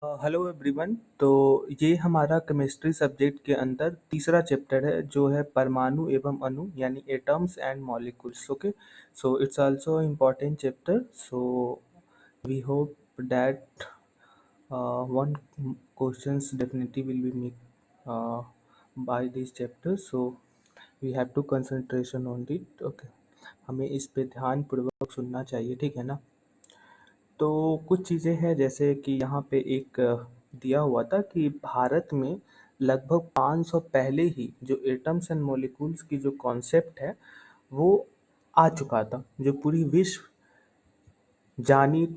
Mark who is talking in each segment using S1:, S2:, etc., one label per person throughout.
S1: Hello everyone. तो ये हमारा केमिस्ट्री सब्जेक्ट के अंदर तीसरा चैप्टर है जो है परमाणु एवं अणु यानी atoms and molecules. Okay, so it's also important chapter. So we hope that one questions definitely will be made by this chapter, so we have to concentration on it. Okay, हमें इस पे ध्यान पूर्वक सुनना चाहिए, ठीक है ना। तो कुछ चीज़ें हैं जैसे कि यहाँ पे एक दिया हुआ था कि भारत में लगभग 500 पहले ही जो एटम्स एंड मॉलिक्यूल्स की जो कॉन्सेप्ट है वो आ चुका था, जो पूरी विश्व जानी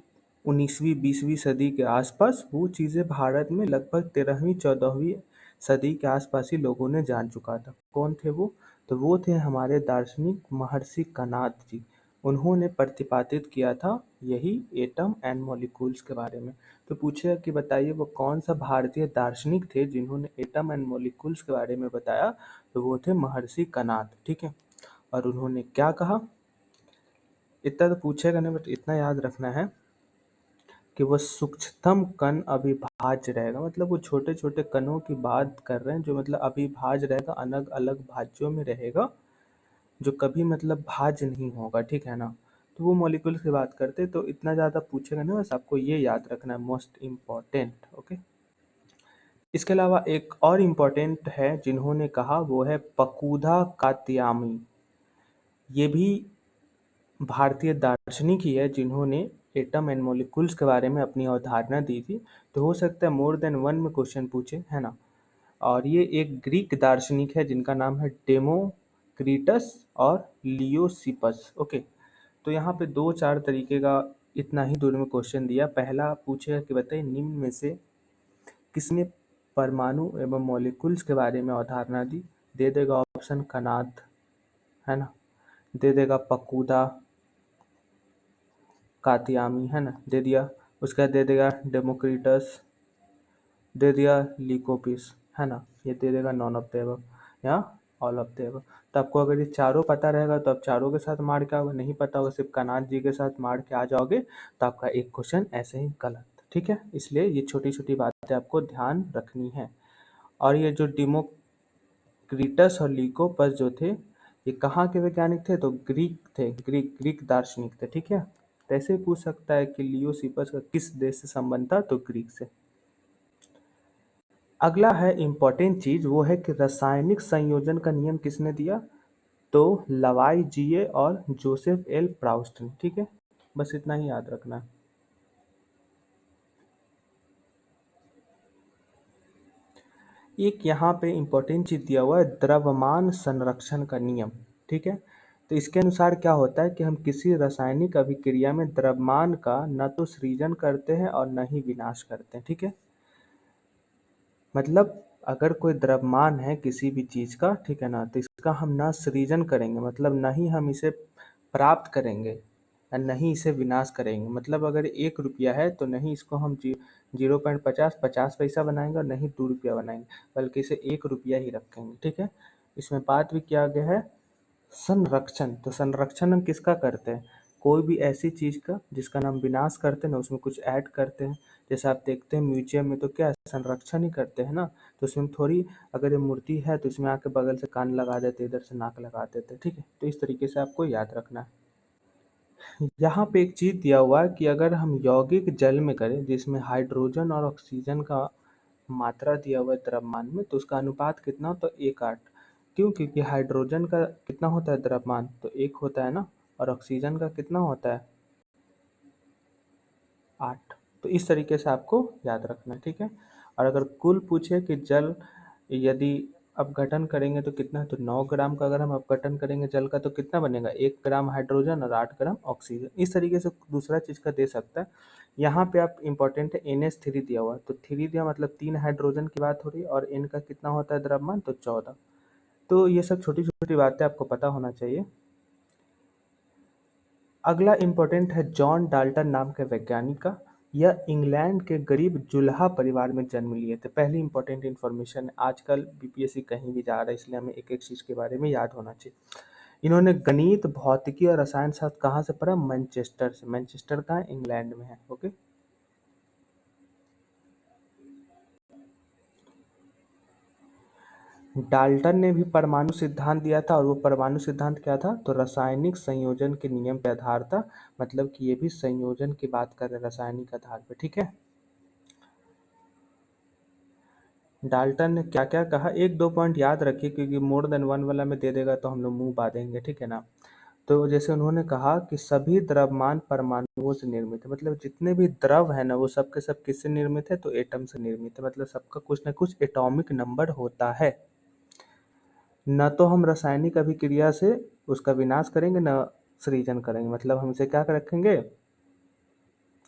S1: 19वीं 20वीं सदी के आसपास वो चीज़ें भारत में लगभग 13वीं 14वीं सदी के आसपास ही लोगों ने जान चुका था। कौन थे वो? तो वो थे हमारे दार्शनिक महर्षि कणाद जी। उन्होंने प्रतिपादित किया था यही एटम एंड मॉलिक्यूल्स के बारे में। तो पूछेगा कि बताइए वो कौन सा भारतीय दार्शनिक थे जिन्होंने एटम एंड मॉलिक्यूल्स के बारे में बताया? तो वो थे महर्षि कणाद, ठीक है। और उन्होंने क्या कहा? इतना तो पूछेगा नहीं, बट इतना याद रखना है कि वह सूक्ष्मतम कण अविभाज्य रहेगा। मतलब वो छोटे छोटे कणों की बात कर रहे हैं जो मतलब अविभाज्य रहेगा, अलग अलग भाज्यों में रहेगा, जो कभी मतलब भाज्य नहीं होगा, ठीक है ना। तो वो मॉलिक्यूल्स की बात करते हैं, तो इतना ज़्यादा पूछेगा नहीं, बस आपको ये याद रखना है, मोस्ट इम्पॉर्टेंट। ओके, इसके अलावा एक और इम्पॉर्टेंट है जिन्होंने कहा, वो है पकूधा कात्यामी। ये भी भारतीय दार्शनिक ही है जिन्होंने एटम एंड मॉलिक्यूल्स के बारे में अपनी अवधारणा दी थी। तो हो सकता है मोर देन वन में क्वेश्चन पूछे, है ना। और ये एक ग्रीक दार्शनिक है जिनका नाम है डेमोक्रिटस और लियोसिपस। ओके, तो यहाँ पे 2-4 तरीके का इतना ही दूर में क्वेश्चन दिया। पहला पूछेगा कि बताइए निम्न में से किसने परमाणु एवं मॉलिक्यूल्स के बारे में अवधारणा दी? दे देगा ऑप्शन कणाद, है ना, दे देगा पकूदा कातियामी, है ना, दे दिया। उसका दे देगा डेमोक्रिटस, दे दिया लिकोपिस, है ना, ये दे देगा नॉन ऑफ द एबव या ऑल ऑफ द एबव। तो आपको अगर ये चारों पता रहेगा तो आप चारों के साथ मार के आओगे, नहीं पता होगा सिर्फ कनाथ जी के साथ मार के आ जाओगे तो आपका एक क्वेश्चन ऐसे ही गलत, ठीक है। इसलिए ये छोटी छोटी बातें आपको ध्यान रखनी है। और ये जो डेमोक्रिटस और लिकोपस जो थे, ये कहाँ के वैज्ञानिक थे? तो ग्रीक थे, ग्रीक ग्रीक दार्शनिक थे, ठीक है। तो ऐसे ही पूछ सकता है कि लियोसिपस का किस देश से संबंध था? तो ग्रीक से। अगला है इम्पोर्टेंट चीज, वो है कि रासायनिक संयोजन का नियम किसने दिया? तो लवाइजिए और जोसेफ एल प्राउस्ट ने, ठीक है। बस इतना ही याद रखना है। एक यहाँ पे इम्पोर्टेंट चीज दिया हुआ है, द्रव्यमान संरक्षण का नियम, ठीक है। तो इसके अनुसार क्या होता है कि हम किसी रासायनिक अभिक्रिया में द्रव्यमान का न तो सृजन करते हैं और न ही विनाश करते हैं, ठीक है। मतलब अगर कोई द्रव्यमान है किसी भी चीज का, ठीक है ना, तो इसका हम ना सृजन करेंगे, मतलब ना ही हम इसे प्राप्त करेंगे और न ही इसे विनाश करेंगे। मतलब अगर 1 रुपया है तो नहीं इसको हम 0.50 पैसा बनाएंगे और नहीं 2 रुपया बनाएंगे, बल्कि इसे 1 रुपया ही रखेंगे, ठीक है। इसमें बात भी किया गया है संरक्षण। तो संरक्षण हम किसका करते हैं? कोई भी ऐसी चीज का जिसका नाम विनाश करते हैं ना, उसमें कुछ ऐड करते हैं। जैसे आप देखते हैं म्यूजियम में तो क्या है, संरक्षण ही करते हैं ना। तो उसमें थोड़ी, अगर ये मूर्ति है तो इसमें आके बगल से कान लगा देते, इधर से नाक लगा देते, ठीक है। तो इस तरीके से आपको याद रखना है। यहाँ पे एक चीज दिया हुआ है कि अगर हम यौगिक जल में करें जिसमें हाइड्रोजन और ऑक्सीजन का मात्रा दिया हुआ है द्रव्यमान में, तो उसका अनुपात कितना होता है? 1:8। क्यों? क्योंकि हाइड्रोजन का कितना होता है द्रव्यमान? तो 1 होता है ना, और ऑक्सीजन का कितना होता है? 8। तो इस तरीके से आपको याद रखना है, ठीक है। और अगर कुल पूछे कि जल यदि अपघटन करेंगे तो कितना है, तो 9 ग्राम का अगर हम अपघटन करेंगे जल का तो कितना बनेगा? 1 ग्राम हाइड्रोजन और 8 ग्राम ऑक्सीजन। इस तरीके से दूसरा चीज का दे सकता है। यहाँ पे आप इंपॉर्टेंट है NH3 दिया हुआ है, तो 3 दिया मतलब 3 हाइड्रोजन की बात हो रही है, और N का कितना होता है द्रव्यमान? तो 14। तो ये सब छोटी छोटी बातें आपको पता होना चाहिए। अगला इम्पोर्टेंट है जॉन डाल्टन नाम के वैज्ञानिक का। यह इंग्लैंड के गरीब जुल्हा परिवार में जन्म लिए थे। पहली इंपॉर्टेंट इन्फॉर्मेशन है। आजकल बीपीएससी कहीं भी जा रहा है, इसलिए हमें एक एक चीज के बारे में याद होना चाहिए। इन्होंने गणित, भौतिकी और रसायन शास्त्र कहाँ से पढ़ा? मैनचेस्टर से। मैनचेस्टर कहाँ है? इंग्लैंड में है। ओके, डाल्टन ने भी परमाणु सिद्धांत दिया था, और वो परमाणु सिद्धांत क्या था? तो रासायनिक संयोजन के नियम पे आधार था। मतलब कि ये भी संयोजन की बात कर रहे हैं, रासायनिक आधार पे। ठीक है, डाल्टन ने क्या क्या कहा, एक दो पॉइंट याद रखिए, क्योंकि मोर देन वन वाला में दे देगा तो हम लोग मुंह बांधेंगे। ठीक है ना? तो जैसे उन्होंने कहा कि सभी द्रव्यमान परमाणुओं से निर्मित है। मतलब जितने भी द्रव है ना, वो सब के सब किससे निर्मित है? तो एटम से निर्मित है। मतलब सबका कुछ ना कुछ एटॉमिक नंबर होता है। न तो हम रासायनिक अभिक्रिया से उसका विनाश करेंगे, न सृजन करेंगे। मतलब हम इसे क्या रखेंगे?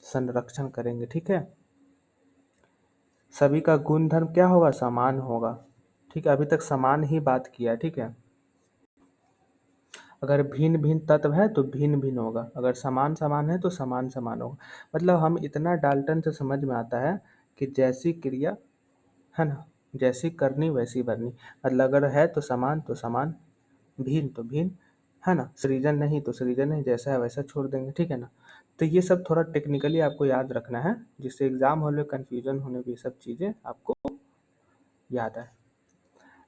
S1: संरक्षण करेंगे। ठीक है, सभी का गुणधर्म क्या होगा? समान होगा। ठीक है, अभी तक समान ही बात किया। ठीक है, अगर भिन्न भिन्न तत्व है तो भिन्न भिन्न होगा, अगर समान समान है तो समान समान होगा। मतलब हम इतना डाल्टन से समझ में आता है कि जैसी क्रिया है ना, जैसी करनी वैसी भरनी। मतलब अगर है तो समान, भिन्न तो भिन्न, है ना, सृजन नहीं तो सृजन नहीं, जैसा है वैसा छोड़ देंगे। ठीक है ना? तो ये सब थोड़ा टेक्निकली आपको याद रखना है, जिससे एग्जाम हॉल में कंफ्यूजन होने भी सब चीज़ें आपको याद आए।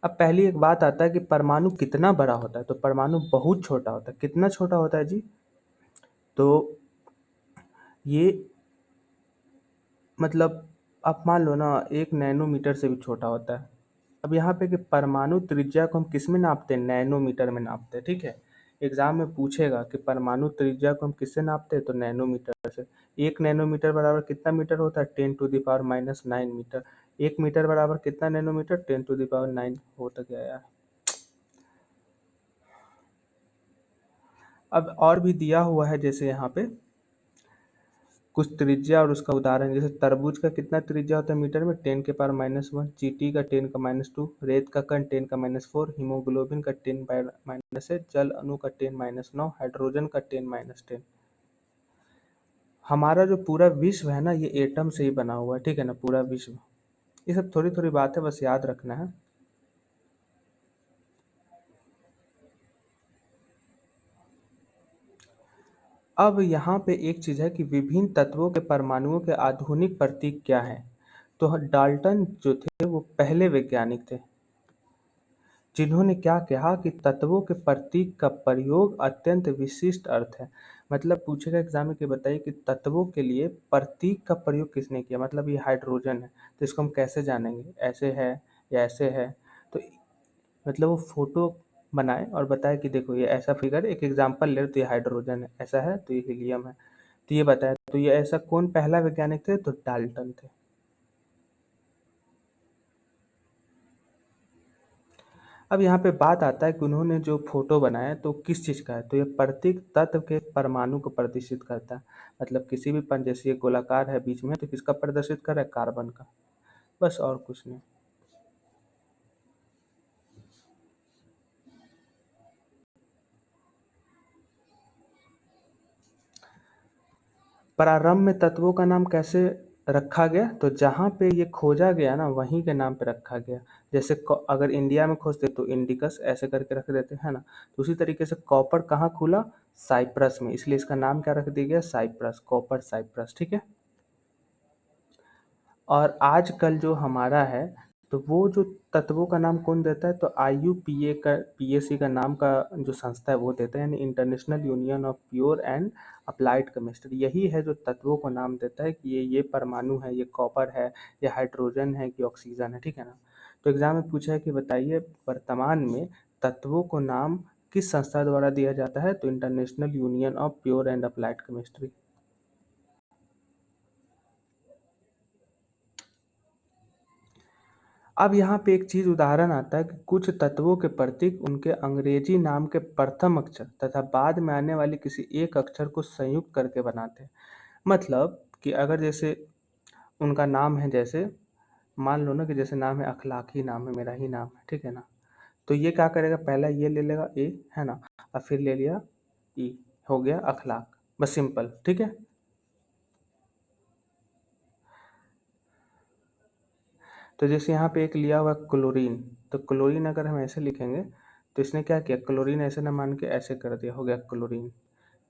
S1: अब पहली एक बात आता है कि परमाणु कितना बड़ा होता है? तो परमाणु बहुत छोटा होता है। कितना छोटा होता है जी? तो ये मतलब आप मान लो ना, 1 नैनोमीटर से भी छोटा होता है। अब यहाँ पे कि परमाणु त्रिज्या को हम किस में नापते हैं? नैनोमीटर में नापते हैं। ठीक है, एग्जाम में पूछेगा कि परमाणु त्रिज्या को हम किससे नापते हैं? तो नैनोमीटर से। 1 नैनोमीटर बराबर कितना मीटर होता है? 10⁻⁹ मीटर। 1 मीटर बराबर कितना नैनोमीटर? 10⁹ होता गया यार। अब और भी दिया हुआ है, जैसे यहाँ पे कुछ त्रिज्या और उसका उदाहरण, जैसे तरबूज का कितना त्रिज्या होता है मीटर में? 10⁻⁻1। चींटी का 10⁻2। रेत का कण 10⁻4। हीमोग्लोबिन का 10⁻8। जल अणु का 10⁻9। हाइड्रोजन का 10⁻10। हमारा जो पूरा विश्व है ना, ये एटम से ही बना हुआ है। ठीक है ना, पूरा विश्व। ये सब थोड़ी थोड़ी बातें बस याद रखना है। अब यहाँ पे एक चीज है कि विभिन्न तत्वों के परमाणुओं के आधुनिक प्रतीक क्या है? तो डाल्टन जो थे वो पहले वैज्ञानिक थे जिन्होंने क्या कहा कि तत्वों के प्रतीक का प्रयोग अत्यंत विशिष्ट अर्थ है। मतलब पूछेगा एग्जाम में कि बताइए कि तत्वों के लिए प्रतीक का प्रयोग किसने किया? मतलब ये हाइड्रोजन है, तो इसको हम कैसे जानेंगे? ऐसे है या ऐसे है? तो मतलब वो फोटो बनाए और बताए कि देखो ये ऐसा फिगर, एक एग्जाम्पल ले तो ये हाइड्रोजन है, ऐसा है तो ये हीलियम है। तो ये बताया, तो ये ऐसा कौन पहला वैज्ञानिक थे? तो डाल्टन थे। अब यहाँ पे बात आता है कि उन्होंने जो फोटो बनाया तो किस चीज़ का है? तो ये प्रतीक तत्व के परमाणु को प्रदर्शित करता है। मतलब किसी भी जैसे ये गोलाकार है बीच में, तो किसका प्रदर्शित कर रहा है? कार्बन का। बस, और कुछ नहीं। प्रारंभ में तत्वों का नाम कैसे रखा गया? तो जहाँ पे ये खोजा गया ना, वहीं के नाम पे रखा गया। जैसे अगर इंडिया में खोजते तो इंडिकस ऐसे करके रख देते हैं ना। तो उसी तरीके से कॉपर कहाँ खुला? साइप्रस में, इसलिए इसका नाम क्या रख दिया गया? Cyprus, copper Cyprus. ठीक है, और आजकल जो हमारा है, तो वो जो तत्वों का नाम कौन देता है? तो IUPA का, PAC का नाम का जो संस्था है वो देता है, यानी international union of pure and applied chemistry. यही है जो तत्वों को नाम देता है कि ये परमाणु है, ये कॉपर है, ये हाइड्रोजन है, कि ऑक्सीजन है। ठीक है ना? तो एग्जाम में पूछा है कि बताइए वर्तमान में तत्वों को नाम किस संस्था द्वारा दिया जाता है? तो international union of pure and applied chemistry. अब यहाँ पे एक चीज उदाहरण आता है कि कुछ तत्वों के प्रतीक उनके अंग्रेजी नाम के प्रथम अक्षर तथा बाद में आने वाले किसी एक अक्षर को संयुक्त करके बनाते हैं। मतलब कि अगर जैसे उनका नाम है, जैसे मान लो ना कि जैसे नाम है अखलाक, ही नाम है, मेरा ही नाम है। ठीक है ना? तो ये क्या करेगा? पहला ये ले लेगा ए, है ना, और फिर ले लिया ई, हो गया अखलाक। बस सिंपल। ठीक है, तो जैसे यहाँ पे एक लिया हुआ क्लोरीन, तो क्लोरीन अगर हम ऐसे लिखेंगे तो इसने क्या किया? क्लोरीन ऐसे ना मान के ऐसे कर दिया, हो गया क्लोरीन।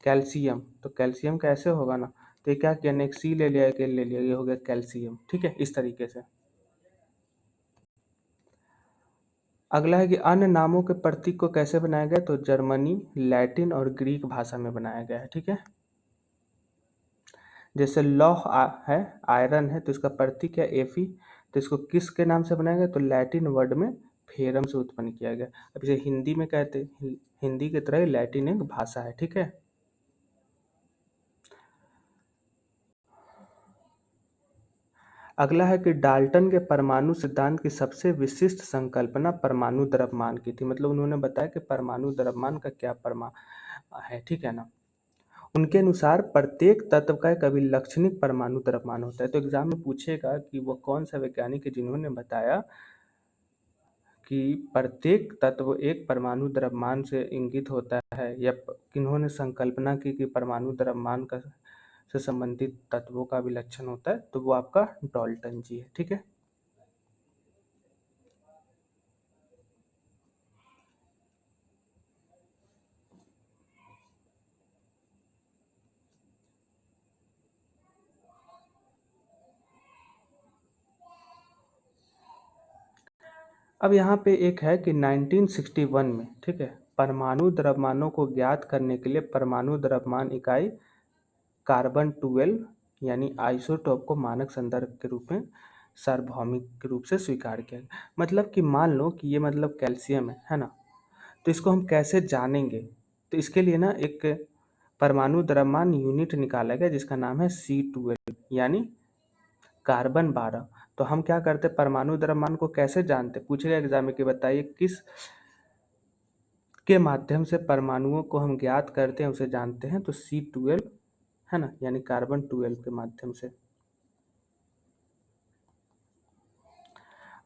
S1: कैल्शियम, तो कैल्शियम का ऐसे होगा ना, तो ये क्या किया? ने एक सी ले लिया, एक एल ले लिया, ये हो गया कैल्शियम। ठीक है, इस तरीके से। अगला है कि अन्य नामों के प्रतीक को कैसे बनाया गया, तो जर्मनी, लैटिन और ग्रीक भाषा में बनाया गया है। ठीक है, जैसे है, आयरन है, तो इसका प्रतीक है एफी, तो इसको किसके नाम से बनाया गया, तो लैटिन वर्ड में फेरम से उत्पन्न किया गया। अब इसे हिंदी में कहते हैं, हिंदी की तरह ही लैटिन एक भाषा है। ठीक है, अगला है कि डाल्टन के परमाणु सिद्धांत की सबसे विशिष्ट संकल्पना परमाणु द्रव्यमान की थी। मतलब उन्होंने बताया कि परमाणु द्रव्यमान का क्या परमा है। ठीक है ना, उनके अनुसार प्रत्येक तत्व का एक अभिलक्षणिक परमाणु द्रव्यमान होता है। तो एग्जाम में पूछेगा कि वो कौन सा वैज्ञानिक है जिन्होंने बताया कि प्रत्येक तत्व एक परमाणु द्रव्यमान से इंगित होता है, या किन्होंने संकल्पना की कि परमाणु द्रव्यमान का से संबंधित तत्वों का अभिलक्षण होता है, तो वो आपका डाल्टन जी है। ठीक है, अब यहाँ पे एक है कि 1961 में, ठीक है, परमाणु द्रव्यमानों को ज्ञात करने के लिए परमाणु द्रव्यमान इकाई कार्बन 12 यानी आइसोटोप को मानक संदर्भ के रूप में सार्वभौमिक रूप से स्वीकार किया गया। मतलब कि मान लो कि ये मतलब कैल्शियम है ना, तो इसको हम कैसे जानेंगे, तो इसके लिए ना एक परमाणु द्रव्यमान यूनिट निकाला गया जिसका नाम है C12 यानी कार्बन 12। तो हम क्या करते हैं, परमाणु द्रव्यमान को कैसे जानते, पूछेगा एग्जाम में कि बताइए किस के माध्यम से परमाणुओं को हम ज्ञात करते हैं, उसे जानते हैं, तो C12 है ना, यानी कार्बन 12 के माध्यम से।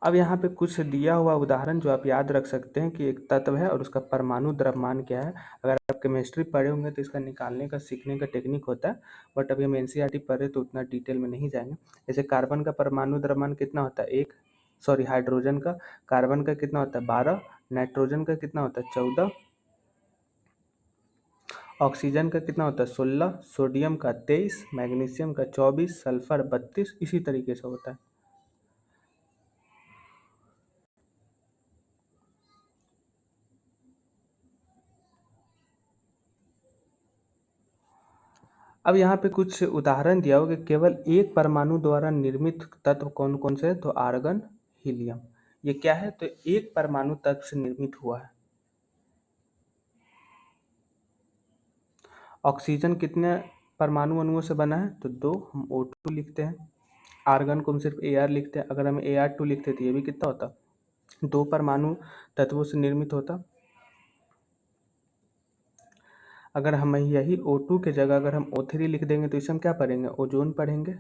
S1: अब यहाँ पे कुछ दिया हुआ उदाहरण जो आप याद रख सकते हैं कि एक तत्व है और उसका परमाणु द्रव्यमान क्या है। अगर आप केमिस्ट्री पढ़े होंगे तो इसका निकालने का सीखने का टेक्निक होता है, बट अभी हम एनसीईआरटी पढ़ रहे तो उतना डिटेल में नहीं जाएंगे। जैसे कार्बन का परमाणु द्रव्यमान कितना होता है, हाइड्रोजन का, कार्बन का कितना होता है 12, नाइट्रोजन का कितना होता है 14, ऑक्सीजन का कितना होता है 16, सोडियम का 23, मैग्नीशियम का 24, सल्फर 32, इसी तरीके से होता है। अब यहाँ पे कुछ उदाहरण दिया होगा कि केवल एक परमाणु द्वारा निर्मित तत्व कौन कौन से हैं, तो आर्गन, हीलियम। ये क्या है, तो एक परमाणु तत्व से निर्मित हुआ है। ऑक्सीजन कितने परमाणु अणुओं से बना है, तो 2, हम O2 लिखते हैं। आर्गन को हम सिर्फ Ar लिखते हैं, अगर हम Ar2 लिखते तो ये भी कितना होता, 2 परमाणु तत्वों से निर्मित होता। अगर हम यही O2 के जगह अगर हम O3 लिख देंगे तो इसे हम क्या पढ़ेंगे, ओजोन पढ़ेंगे।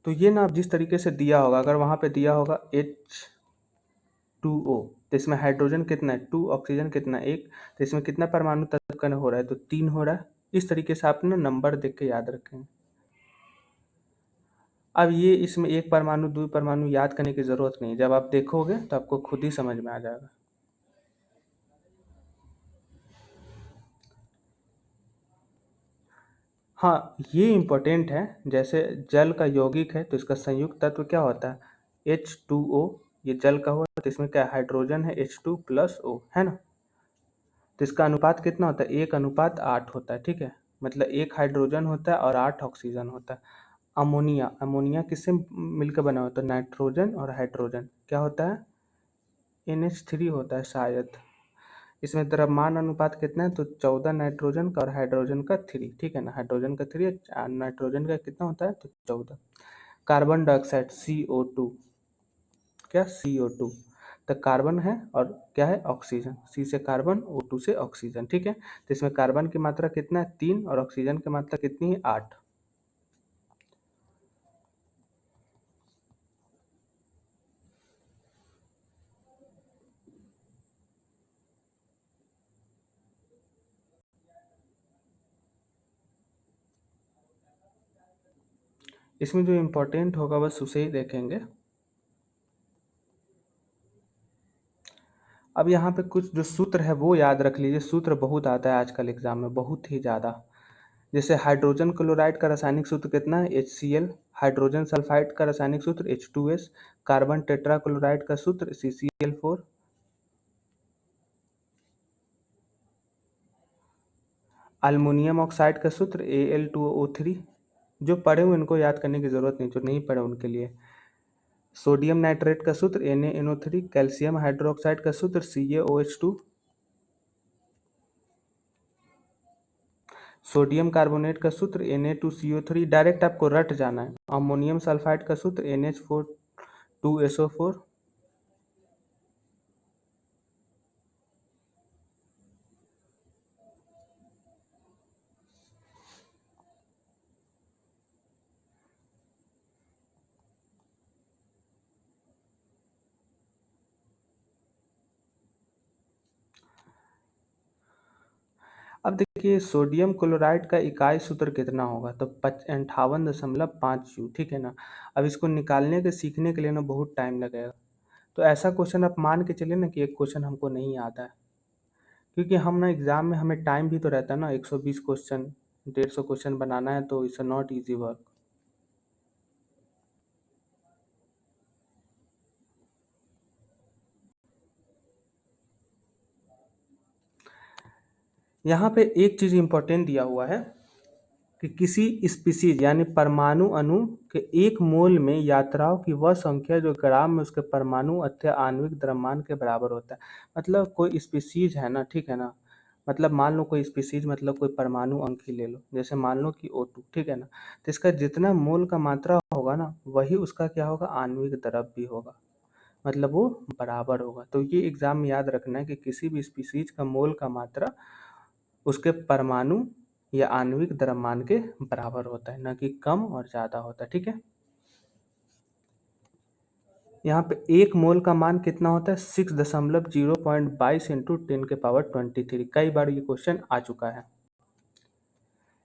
S1: तो ये ना आप जिस तरीके से दिया होगा, अगर वहाँ पे दिया होगा H2O, तो इसमें हाइड्रोजन कितना है 2, ऑक्सीजन कितना है 1, तो इसमें कितना परमाणु तत्व का हो रहा है, तो 3 हो रहा है। इस तरीके से आप ना नंबर देख के याद रखेंगे। अब ये इसमें एक परमाणु 2 परमाणु याद करने की ज़रूरत नहीं, जब आप देखोगे तो आपको खुद ही समझ में आ जाएगा। हाँ, ये इम्पोर्टेंट है। जैसे जल का यौगिक है तो इसका संयुक्त तत्व क्या होता है H2O, ये जल का हुआ तो इसमें क्या हाइड्रोजन है H2+O है ना, तो इसका अनुपात कितना होता है 1:8 होता है। ठीक है, मतलब 1 हाइड्रोजन होता है और 8 ऑक्सीजन होता है। अमोनिया, अमोनिया किससे मिलकर बना होता है, नाइट्रोजन और हाइड्रोजन, क्या होता है NH3 होता है शायद। इसमें द्रव्यमान अनुपात कितना है, तो 14 नाइट्रोजन का और हाइड्रोजन का 3। ठीक है ना, हाइड्रोजन का 3, नाइट्रोजन का कितना होता है, तो 14। कार्बन डाइऑक्साइड CO2, क्या CO2, तो कार्बन है और क्या है ऑक्सीजन, C से कार्बन, O2 से ऑक्सीजन। ठीक है, तो इसमें कार्बन की मात्रा कितना है 3 और ऑक्सीजन की मात्रा कितनी है 8। इसमें जो इम्पोर्टेंट होगा बस उसे ही देखेंगे। अब यहाँ पे कुछ जो सूत्र है वो याद रख लीजिए, सूत्र बहुत आता है आजकल एग्जाम में, बहुत ही ज़्यादा। जैसे हाइड्रोजन क्लोराइड का रासायनिक सूत्र कितना है HCl, हाइड्रोजन सल्फाइड का रासायनिक सूत्र H2S, कार्बन टेट्रा क्लोराइड का सूत्र CCl4, अल्मुनियम ऑक्साइड का सूत्र Al2O3। जो पढ़े हुए उनको याद करने की जरूरत नहीं, जो नहीं पढ़े उनके लिए। सोडियम नाइट्रेट का सूत्र NaNO3। कैल्शियम हाइड्रोक्साइड का सूत्र CaOH2। सोडियम कार्बोनेट का सूत्र Na2CO3। डायरेक्ट आपको रट जाना है। अमोनियम सल्फाइड का सूत्र NH4 2SO4। अब देखिए सोडियम क्लोराइड का इकाई सूत्र कितना होगा, तो 58.5 U, ठीक है ना। अब इसको निकालने के सीखने के लिए ना बहुत टाइम लगेगा। तो ऐसा क्वेश्चन आप मान के चलिए ना कि एक क्वेश्चन हमको नहीं आता है, क्योंकि हम ना एग्जाम में हमें टाइम भी तो रहता है ना, 120 क्वेश्चन 150 क्वेश्चन बनाना है, तो इट्स नॉट इजी वर्क। यहाँ पे एक चीज इंपॉर्टेंट दिया हुआ है कि किसी स्पीसीज यानी परमाणु अणु के एक मोल में यात्राओं की वह संख्या जो ग्राम में उसके परमाणु अथवा आणविक द्रव्यमान के बराबर होता है। मतलब कोई स्पीसीज है ना, ठीक है ना, मतलब मान लो कोई स्पीसीज, मतलब कोई परमाणु अंक ही ले लो, जैसे मान लो कि O2, ठीक है ना। तो इसका जितना मोल का मात्रा होगा ना, वही उसका क्या होगा, आणविक द्रव्य भी होगा, मतलब वो बराबर होगा। तो ये एग्जाम में याद रखना है कि किसी भी स्पीसीज का मोल का मात्रा उसके परमाणु या आणविक द्रव्यमान के बराबर होता है, न कि कम और ज्यादा होता है, ठीक है। यहाँ पे एक मोल का मान कितना होता है, 6.22 इंटू 10⁻23। कई बार ये क्वेश्चन आ चुका है।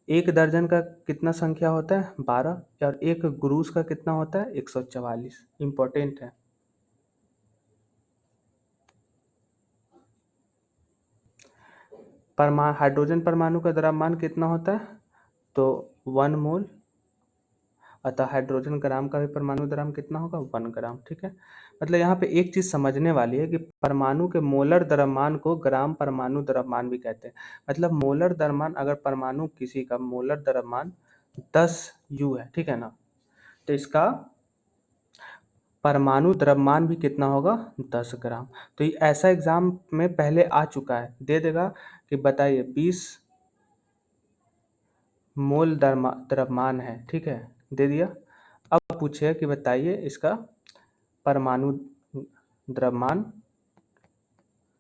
S1: एक दर्जन का कितना संख्या होता है, 12, और एक गुरूस का कितना होता है, 144। इंपॉर्टेंट है। हाइड्रोजन परमाणु का द्रव्यमान कितना होता है, तो 1 मोल, अतः हाइड्रोजन ग्राम का भी परमाणु द्रव्यमान कितना होगा, 1 ग्राम, ठीक है। मतलब यहाँ पे एक चीज समझने वाली है कि परमाणु के मोलर द्रव्यमान को ग्राम परमाणु द्रव्यमान भी कहते हैं। मतलब मोलर द्रव्यमान, अगर परमाणु किसी का मोलर द्रव्यमान 10 U है, ठीक है ना, तो इसका परमाणु द्रव्यमान भी कितना होगा, 10 ग्राम। तो ये ऐसा एग्जाम में पहले आ चुका है, दे देगा कि बताइए 20 मोल द्रव्यमान है, ठीक है, दे दिया। अब पूछे कि बताइए इसका परमाणु द्रव्यमान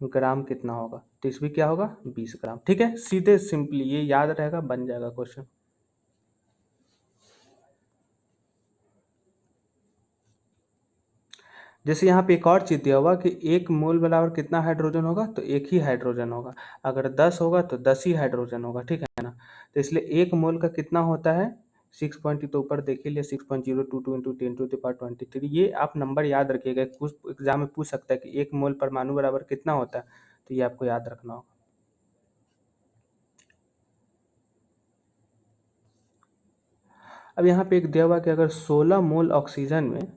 S1: ग्राम कितना होगा, तो इसमें क्या होगा, 20 ग्राम, ठीक है। सीधे सिंपली ये याद रहेगा, बन जाएगा क्वेश्चन। जैसे यहाँ पे एक और चीज दिया हुआ कि एक मोल बराबर कितना हाइड्रोजन होगा, तो एक ही हाइड्रोजन होगा। अगर 10 होगा तो 10 ही हाइड्रोजन होगा, ठीक है ना। तो इसलिए एक मोल का कितना होता है, 6 पॉइंट, तो ऊपर देख लिए 6.022 इंटू 10⁻23। ये आप नंबर याद रखिएगा, कुछ एग्जाम में पूछ सकता है कि एक मोल परमाणु बराबर कितना होता है, तो ये आपको याद रखना होगा। अब यहाँ पे एक दिया हुआ कि अगर 16 मोल ऑक्सीजन में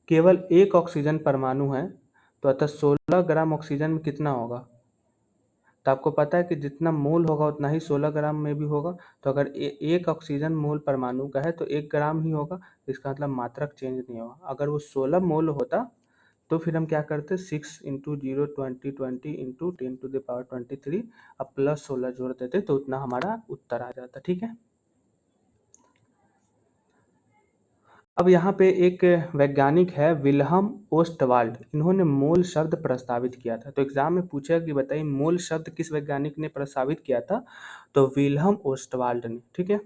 S1: केवल एक ऑक्सीजन परमाणु है, तो अतः 16 ग्राम ऑक्सीजन में कितना होगा। तो आपको पता है कि जितना मोल होगा उतना ही 16 ग्राम में भी होगा। तो अगर एक ऑक्सीजन मोल परमाणु का है तो 1 ग्राम ही होगा, इसका मतलब मात्रक चेंज नहीं होगा। अगर वो 16 मोल होता तो फिर हम क्या करते, 6 इंटू 0 20 इंटू 10⁻23, अब प्लस 16 जोड़ देते तो उतना हमारा उत्तर आ जाता, ठीक है। अब यहाँ पे एक वैज्ञानिक है विल्हम ओस्टवाल्ड, इन्होंने मोल शब्द प्रस्तावित किया था। तो एग्जाम में पूछा कि बताइए मोल शब्द किस वैज्ञानिक ने प्रस्तावित किया था, तो विल्हम ओस्टवाल्ड ने, ठीक है।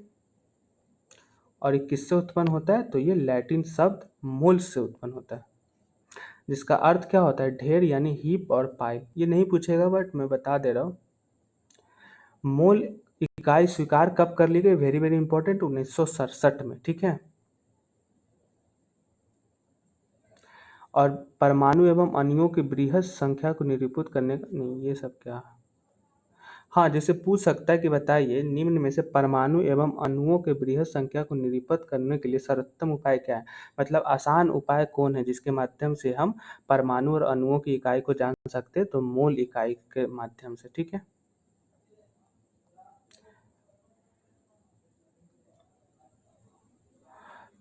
S1: और ये किससे उत्पन्न होता है, तो ये लैटिन शब्द मोल से उत्पन्न होता है, जिसका अर्थ क्या होता है, ढेर यानी हीप और पाइल। ये नहीं पूछेगा बट मैं बता दे रहा हूँ। मोल इकाई स्वीकार कब कर ली गई, वेरी वेरी इंपॉर्टेंट, 1967 में, ठीक है। और परमाणु एवं अणुओं की बृहद संख्या को निरूपित करने का, नहीं ये सब क्या। हाँ, जैसे पूछ सकता है कि बताइए निम्न में से परमाणु एवं अणुओं के बृहद संख्या को निरूपित करने के लिए सर्वोत्तम उपाय क्या है। मतलब आसान उपाय कौन है जिसके माध्यम से हम परमाणु और अणुओं की इकाई को जान सकते हैं, तो मोल इकाई के माध्यम से, ठीक है।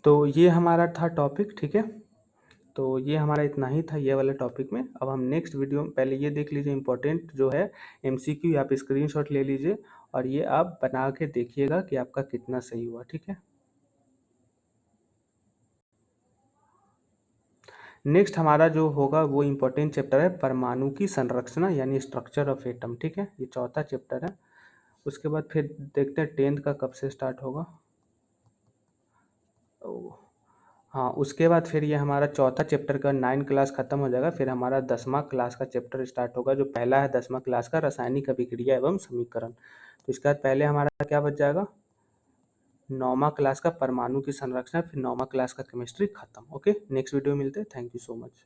S1: तो ये हमारा था टॉपिक, ठीक है। तो ये हमारा इतना ही था ये वाले टॉपिक में। अब हम नेक्स्ट वीडियो में, पहले ये देख लीजिए इंपॉर्टेंट जो है एमसीक्यू, आप स्क्रीनशॉट ले लीजिए और ये आप बना के देखिएगा कि आपका कितना सही हुआ, ठीक है। नेक्स्ट हमारा जो होगा वो इम्पोर्टेंट चैप्टर है परमाणु की संरचना यानी स्ट्रक्चर ऑफ एटम, ठीक है। ये चौथा चैप्टर है। उसके बाद फिर देखते हैं 10th का कब से स्टार्ट होगा। ओ, हाँ, उसके बाद फिर ये हमारा चौथा चैप्टर का 9 क्लास खत्म हो जाएगा। फिर हमारा 10वां क्लास का चैप्टर स्टार्ट होगा, जो पहला है 10वां क्लास का, रासायनिक अभिक्रिया एवं समीकरण। तो इसके बाद पहले हमारा क्या बच जाएगा, 9वां क्लास का परमाणु की संरचना, फिर 9वां क्लास का केमिस्ट्री खत्म। ओके, नेक्स्ट वीडियो में मिलते हैं। Thank you so much.